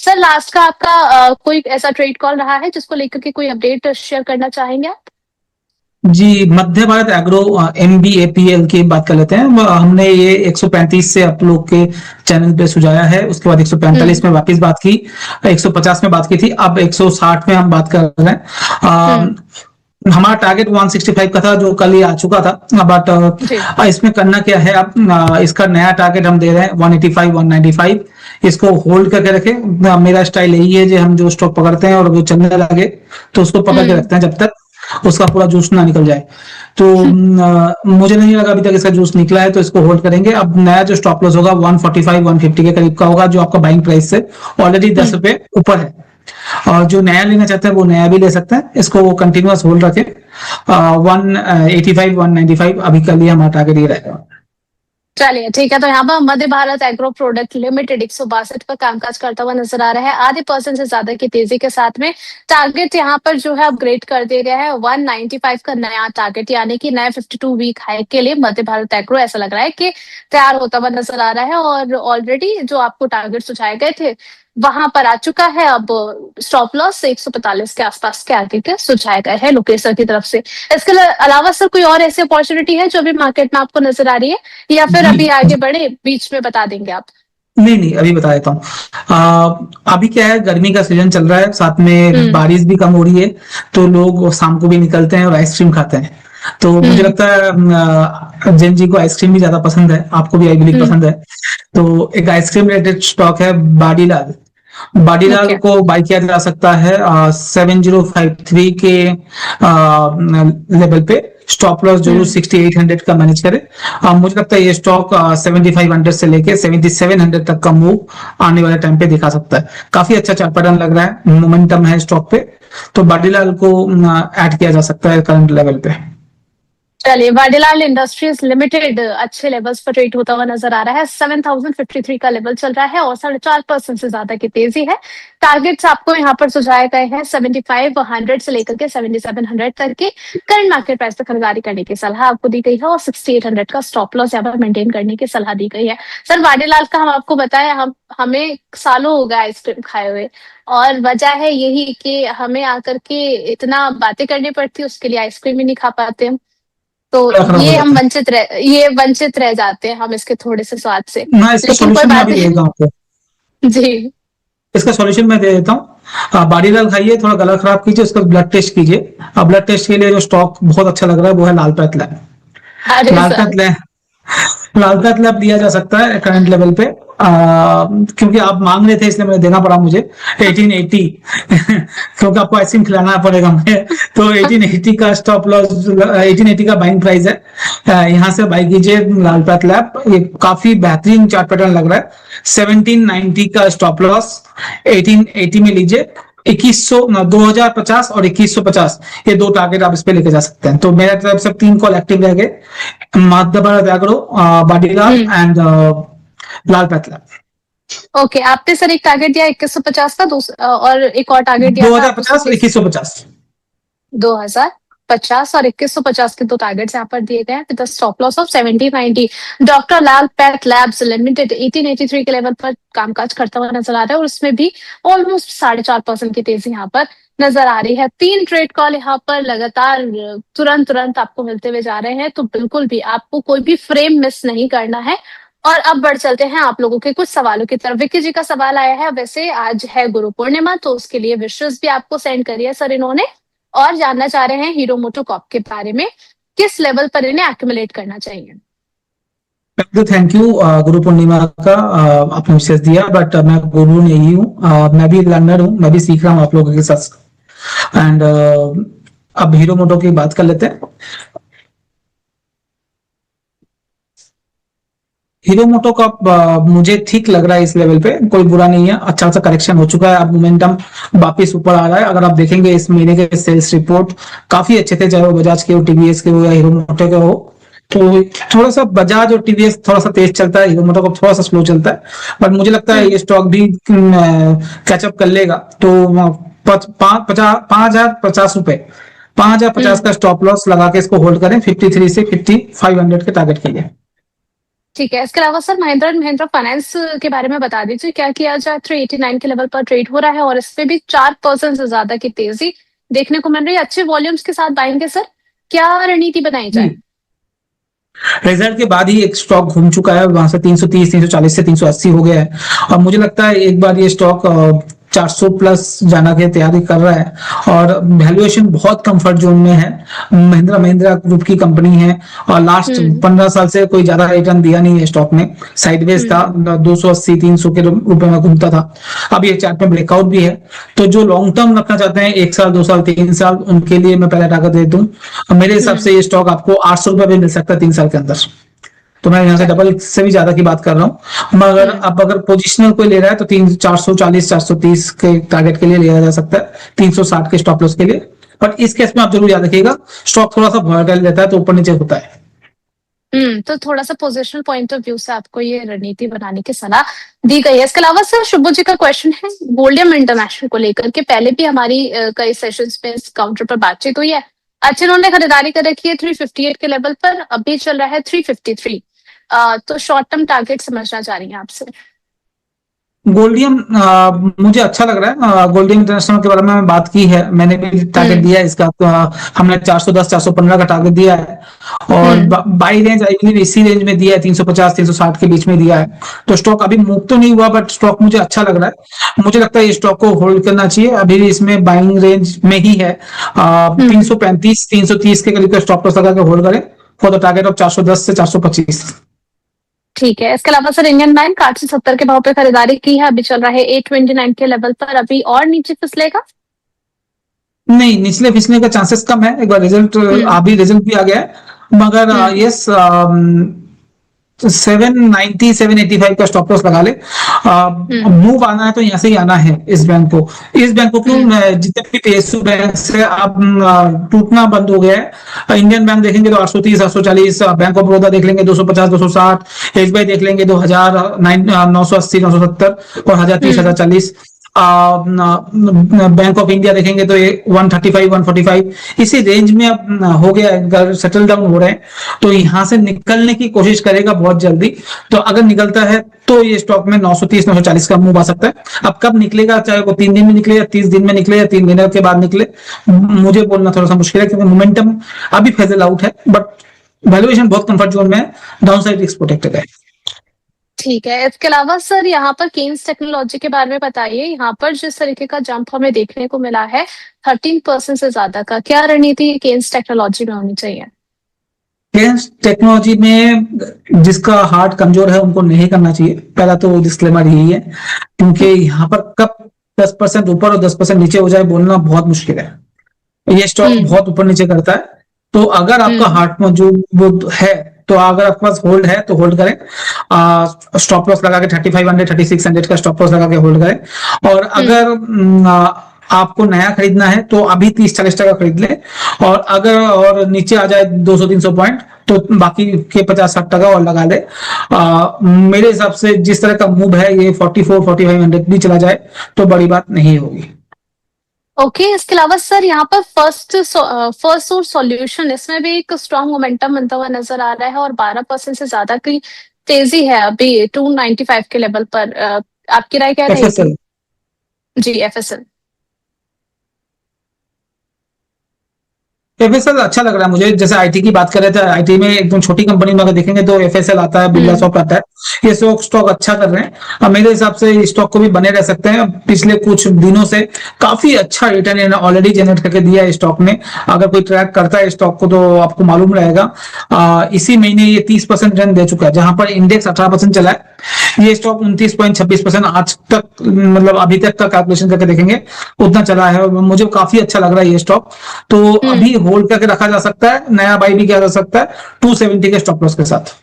Sir last का आपका कोई ऐसा ट्रेड कॉल रहा है जिसको लेकर के कोई अपडेट शेयर करना चाहेंगे आप? जी, मध्य भारत एग्रो MBAPL की बात कर लेते हैं। हमने ये 135 से आप लोग के चैनल पे सुझाया है, उसके बाद 145 में वापस बात की, 150 में बात की थी, अब 160 में हम बात कर रहे हैं। हमारा टारगेट 165 का था जो कल ही आ चुका था, बट इसमें करना क्या है, अब इसका नया टारगेट हम दे रहे हैं 185 195। इसको होल्ड करके रखें। मेरा स्टाइल यही है, जो हम जो स्टॉक पकड़ते हैं और वो चलने लगे तो उसको पकड़ के रखते हैं जब तक उसका पूरा जूस ना निकल जाए। तो मुझे नहीं लगा अभी तक इसका जूस निकला है, तो इसको होल्ड करेंगे। अब नया जो स्टॉप लॉस होगा 145 150 के करीब का होगा, जो आपका बाइंग प्राइस से ऑलरेडी 10 रुपए ऊपर है। और जो नया लेना चाहते हैं वो नया भी ले सकते हैं। इसको वो कंटिन्यूअस होल्ड रखे। 185 195 अभी के लिए हमारा टारगेट ये रहेगा। चलिए ठीक है, तो यहाँ पर मध्य भारत एग्रो प्रोडक्ट लिमिटेड 162 पर कामकाज करता हुआ नजर आ रहा है, आधे % से ज्यादा की तेजी के साथ में। टारगेट यहाँ पर जो है अपग्रेड कर दिया गया है 195 का नया टारगेट, यानी कि नए 52 वीक हाई के लिए मध्य भारत एग्रो ऐसा लग रहा है कि तैयार होता हुआ नजर आ रहा है। और ऑलरेडी जो आपको टारगेट सुझाए गए थे वहां पर आ चुका है। अब स्टॉप लॉस 145 के आसपास के आगे के सुझाए गए हैं लोकेशन की तरफ से। इसके अलावा सर कोई और ऐसी अपॉर्चुनिटी है जो अभी मार्केट में आपको नजर आ रही है, या फिर अभी आगे बढ़े बीच में बता देंगे आप? नहीं, अभी बता देता हूँ। अभी क्या है, गर्मी का सीजन चल रहा है, साथ में बारिश भी कम हो रही है, तो लोग शाम को भी निकलते हैं और आइसक्रीम खाते हैं। तो मुझे लगता है जैन जी को आइसक्रीम भी ज्यादा पसंद है, आपको भी आई बिलीव पसंद है। तो एक आइसक्रीम रिलेटेड स्टॉक है बाडीलाल। बाडीलाल को बाई किया जा सकता है 7053 के लेवल पे। स्टॉप लॉस जरूर 6800 का मैनेज करे। मुझे लगता है ये स्टॉक 7500 से लेके 7700 तक का मूव आने वाले टाइम पे दिखा सकता है। काफी अच्छा चार्ट पैटर्न लग रहा है, मोमेंटम है स्टॉक पे, तो बाडीलाल को ऐड किया जा सकता है करंट लेवल पे। चलिए, वाडीलाल इंडस्ट्रीज लिमिटेड अच्छे लेवल्स पर ट्रेड होता हुआ नजर आ रहा है। 7053 का लेवल चल रहा है और 4.5% से ज्यादा की तेजी है। टारगेट्स आपको यहाँ पर सुझाए गए हैं 7500 से लेकर के 7700 तक की करंट मार्केट प्राइस पर खरीदारी करने की सलाह आपको दी गई है, और 6800 का स्टॉप लॉस यहाँ पर मेंटेन करने की सलाह दी गई है। सर वाडीलाल का हम आपको बताएं, हमें सालों हो गए आइसक्रीम खाए हुए, और वजह है यही कि हमें आकर के इतना बातें करनी पड़ती है, उसके लिए आइसक्रीम ही नहीं खा पाते हम। तो ये हम वंचित रह जाते हैं हम इसके थोड़े से स्वाद से। लेकिन कोई बात नहीं जी, इसका सॉल्यूशन मैं दे देता हूँ। बाडीलाल खाइए, थोड़ा गला खराब कीजिए, उसका ब्लड टेस्ट कीजिए। ब्लड टेस्ट के लिए जो स्टॉक बहुत अच्छा लग रहा है वो है लालपत लैब। लालपत लैब दिया जा सकता है करंट लेवल पे, क्योंकि आप मांग रहे थे इसलिए मैंने देना पड़ा मुझे 1880 क्योंकि आपको आइसक्रीम खिलाना पड़ेगा मुझे। तो 1880 का स्टॉप लॉस, 1880 का बाइंग प्राइस है। यहाँ से बाई कीजिए लालपत लैब। ये काफी बेहतरीन चार्ट पैटर्न लग रहा है। 1790 का स्टॉप लॉस 1880 में लीजिए। 2050 और 2150 ये दो टारगेट आप इस पे लेके जा सकते हैं। तो मेरे तरफ से 3 कॉल एक्टिव रह गए, Madhya Bharat agro, Badilal and Lalpat lab. Okay, आपने सर एक टारगेट दिया 2150 का, और एक और टारगेट दिया 2050 और 2150। 2050 और 2150 के दो टारगेट्स यहाँ पर दिए गए हैं with stop loss of 1790। Doctor Lal path labs limited 1883 के लेवल पर कामकाज करता हुआ नजर आ रहा है, और उसमें भी ऑलमोस्ट 4.5% की तेजी यहाँ पर नजर आ रही है। 3 ट्रेड कॉल यहाँ पर लगातार तुरंत आपको मिलते हुए जा रहे हैं, तो बिल्कुल भी आपको कोई भी फ्रेम मिस नहीं करना है। और अब बढ़ चलते हैं आप लोगों के कुछ सवालों की तरफ। विक्की जी का सवाल आया है, वैसे आज है गुरु पूर्णिमा, तो उसके लिए विशेष भी आपको सेंड करी है सर इन्होंने, और जानना चाह रहे हैं हीरो मोटोकॉर्प के बारे में, किस लेवल पर इन्हें एक्यूमुलेट करना चाहिए। Thank you. गुरु पूर्णिमा का आपने विशेष दिया, बट मैं गुरु नहीं हूँ, मैं भी लर्नर हूँ, मैं भी सीख रहा हूँ आप लोगों के साथ। एंड अब हीरो मोटो की बात कर लेते हैं। हीरो मोटो का मुझे ठीक लग रहा है इस लेवल पे, कोई बुरा नहीं है। अच्छा सा करेक्शन हो चुका है, अब मोमेंटम वापिस ऊपर आ रहा है। अगर आप देखेंगे इस महीने के सेल्स रिपोर्ट काफी अच्छे थे, चाहे वो बजाज के हो, टीवीएस के हो या हीरो मोटो के हो। तो थोड़ा सा बजाज और टीवीएस थोड़ा सा तेज चलता है, हीरो मोटो थोड़ा सा स्लो चलता है, बट मुझे लगता है ये स्टॉक भी कैचअप कर लेगा। तो 5050 रुपए, 5050 का स्टॉप लॉस लगा के इसको होल्ड करें 53 से 5500 के टारगेट के लिए। ठीक है, इसके अलावा sir Mahindra and Mahindra finance के बारे में बता दीजिए, क्या किया जाए? 389 के लेवल पर ट्रेड हो रहा है और इस पे भी 4% से ज्यादा की तेजी देखने को मिल रही है। अच्छे वॉल्यूम्स के साथ बाएंगे सर, क्या रणनीति बनाई जाए? रिजल्ट के बाद ही एक स्टॉक घूम चुका है, वहां से 330 340 से 380 हो गया है और मुझे लगता है एक बार ये स्टॉक 400 प्लस जाना की तैयारी कर रहा है और वैल्यूएशन बहुत कंफर्ट जोन में है। महिंद्रा महिंद्रा ग्रुप की कंपनी है और लास्ट 15 साल से कोई ज्यादा रिटर्न दिया नहीं है स्टॉक में, साइडवेज था, 280 300 के रुपए में घूमता था। अब ये चार्ट में ब्रेकआउट भी है, तो जो लॉन्ग टर्म रखना चाहते हैं 1 साल 2 साल 3 साल, उनके लिए मैं पहले टारगेट देता हूँ। मेरे हिसाब से ये स्टॉक आपको 800 रुपए भी मिल सकता है 3 साल के अंदर। तो मैं यहाँ से डबल से भी ज्यादा की बात कर रहा हूँ, मगर अब अगर पोजिशनल कोई ले रहा है तो 440 430 के टारगेट के लिए लिया जा सकता है, 360 के स्टॉप लॉस के लिए। बट इस केस में आप जरूर याद रखिएगा स्टॉक थोड़ा सा वॉलेटाइल रहता है, तो ऊपर नीचे होता है। तो थोड़ा सा पोजिशनल पॉइंट ऑफ व्यू से आपको ये रणनीति बनाने की सलाह दी गई है। इसके अलावा सर शुभो जी का क्वेश्चन है गोल्डियम इंटरनेशनल को लेकर के, पहले भी हमारी कई सेशंस में इस काउंटर पर बातचीत हुई है। अच्छा, इन्होंने खरीदारी कर रखी है 358 के लेवल पर, अभी चल रहा है 353। तो शॉर्ट टर्म टारगेट समझना चाह रही हैं आपसे। गोल्डियम मुझे अच्छा लग रहा है। गोल्डियम इंटरनेशनल के बारे में बात की है, मैंने भी टारगेट दिया है इसका, तो हमने 410 415 का टारगेट दिया है और बाई रेंज आई बिलीव इसी रेंज में दिया है, 350 360 के बीच में दिया है। तो स्टॉक अभी मूव तो नहीं हुआ, बट स्टॉक मुझे अच्छा लग रहा है। मुझे लगता है ये स्टॉक को होल्ड करना चाहिए, अभी भी इसमें बाइंग रेंज में ही है। 335 330 के करीब का स्टॉप लॉस लगा के होल्ड करें फॉर द टारगेट ऑफ 410 से 425। ठीक है, इसके अलावा सर इंडियन बैंक 870 के भाव पे खरीदारी की है, अभी चल रहा है 829 के लेवल पर, अभी और नीचे फिसलेगा? नहीं, निचले फिसलने का चांसेस कम है। एक बार रिजल्ट अभी रिजल्ट भी आ गया है, मगर यस 790 785 का स्टॉप लॉस लगा ले। मूव आना है तो यहाँ से ही आना है इस बैंक को। इस बैंक को क्यों, जितने भी PSU बैंक से अब टूटना बंद हो गया है। इंडियन बैंक देखेंगे तो 830 840, बैंक ऑफ बड़ौदा देख लेंगे 250 260, SBI देख लेंगे 2000 980 970 और 1030 1040। बैंक ऑफ इंडिया देखेंगे तो ये 135 145 इसी रेंज में अब हो गया, सेटल डाउन हो रहे हैं। तो यहां से निकलने की कोशिश करेगा बहुत जल्दी। तो अगर निकलता है तो ये स्टॉक में 930 940 का मूव आ सकता है। अब कब निकलेगा, चाहे वो 3 दिन में निकले या 30 दिन में निकले या 3 महीने के बाद निकले, मुझे बोलना थोड़ा सा मुश्किल है, क्योंकि मोमेंटम अभी फेजल आउट है, बट वैल्यूएशन बहुत कंफर्ट जोन में है, डाउन साइड रिस्क प्रोटेक्टेड है। ठीक है, इसके अलावा सर यहाँ पर केन्स टेक्नोलॉजी के बारे में बताइए। यहाँ पर जिस तरीके का जंप हमें देखने को मिला है 13% से ज्यादा का, क्या रणनीति केन्स टेक्नोलॉजी में होनी चाहिए? केन्स टेक्नोलॉजी में जिसका हार्ट कमजोर है उनको नहीं करना चाहिए, पहला तो डिस्क्लेमर यही है, क्योंकि यहाँ पर कब 10% ऊपर और 10% नीचे हो जाए बोलना बहुत मुश्किल है। ये स्टॉक बहुत ऊपर नीचे करता है, तो अगर आपका हार्ट मौजूद है तो अगर आपके पास होल्ड है तो होल्ड करें। स्टॉप लॉस लगा के 3500 3600 का स्टॉप लॉस लगा के होल्ड करें। और अगर आपको नया खरीदना है तो अभी 30-40 टका खरीद ले, और अगर और नीचे आ जाए 200-300 पॉइंट तो बाकी के 50-60 टका और लगा ले। मेरे हिसाब से जिस तरह का मूव है ये 44-4500 भी चला जाए तो बड़ी बात नहीं होगी। ओके, इसके अलावा सर यहाँ पर फर्स्ट सोर्स सॉल्यूशन, इसमें भी एक स्ट्रॉन्ग मोमेंटम बनता हुआ नजर आ रहा है और 12% से ज्यादा की तेजी है अभी 295 के लेवल पर। आपकी राय क्या रहेगी? जी, FSL FSL अच्छा लग रहा है मुझे। जैसे IT की बात कर रहे थे, IT में एकदम छोटी कंपनी में अगर देखेंगे तो FSL आता है, बिरला सॉफ्ट आता है, ये स्टॉक अच्छा कर रहे हैं। और मेरे हिसाब से स्टॉक को भी बने रह सकते हैं। पिछले कुछ दिनों से काफी अच्छा रिटर्न ऑलरेडी जनरेट करके दिया है स्टॉक ने। अगर कोई ट्रैक करता है स्टॉक को तो आपको मालूम रहेगा। इसी महीने ये 30% रिटर्न दे चुका है, जहां पर इंडेक्स 18% चला है, ये स्टॉक 29.26% आज तक, मतलब अभी तक का कैलकुलेशन करके देखेंगे उतना चला है। मुझे काफी अच्छा लग रहा है ये स्टॉक, तो अभी होल्ड करके रखा जा सकता है, नया बाई भी किया जा सकता है 270 के स्टॉप लॉस के साथ।